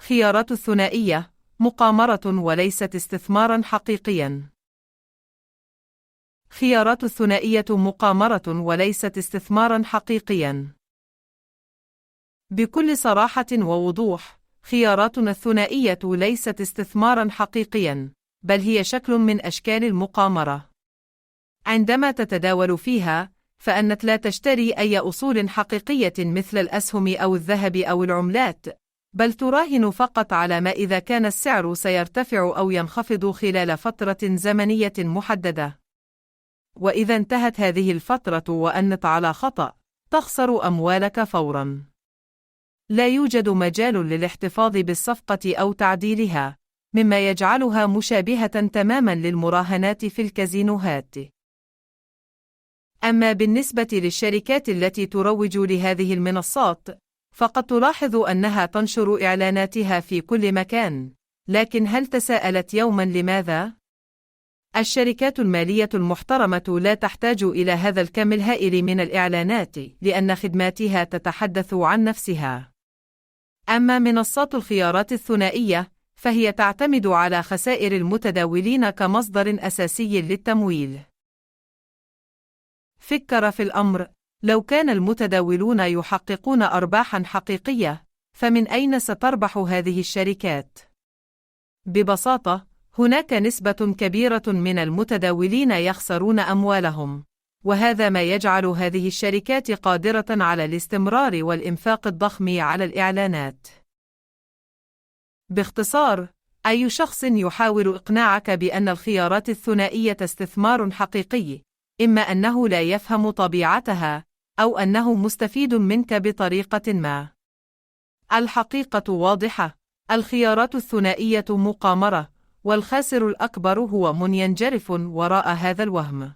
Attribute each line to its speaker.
Speaker 1: خيارات الثنائية مقامرة وليست استثمارا حقيقيا. خيارات الثنائية مقامرة وليست استثمارا حقيقيا. بكل صراحة ووضوح، خياراتنا الثنائية ليست استثمارا حقيقيا، بل هي شكل من أشكال المقامرة. عندما تتداول فيها، فأنت لا تشتري أي أصول حقيقية مثل الأسهم أو الذهب أو العملات، بل تراهن فقط على ما إذا كان السعر سيرتفع أو ينخفض خلال فترة زمنية محددة. وإذا انتهت هذه الفترة وأنت على خطأ، تخسر أموالك فوراً. لا يوجد مجال للاحتفاظ بالصفقة أو تعديلها، مما يجعلها مشابهة تماماً للمراهنات في الكازينوهات. أما بالنسبة للشركات التي تروج لهذه المنصات، فقد تلاحظ أنها تنشر إعلاناتها في كل مكان، لكن هل تساءلت يوماً لماذا؟ الشركات المالية المحترمة لا تحتاج إلى هذا الكم الهائل من الإعلانات، لأن خدماتها تتحدث عن نفسها. أما منصات الخيارات الثنائية، فهي تعتمد على خسائر المتداولين كمصدر أساسي للتمويل. فكر في الأمر، لو كان المتداولون يحققون أرباحاً حقيقية، فمن أين ستربح هذه الشركات؟ ببساطة، هناك نسبة كبيرة من المتداولين يخسرون أموالهم، وهذا ما يجعل هذه الشركات قادرة على الاستمرار والإنفاق الضخم على الإعلانات. باختصار، أي شخص يحاول إقناعك بأن الخيارات الثنائية استثمار حقيقي، إما أنه لا يفهم طبيعتها، أو أنه مستفيد منك بطريقة ما. الحقيقة واضحة: الخيارات الثنائية مقامرة، والخاسر الأكبر هو من ينجرف وراء هذا الوهم.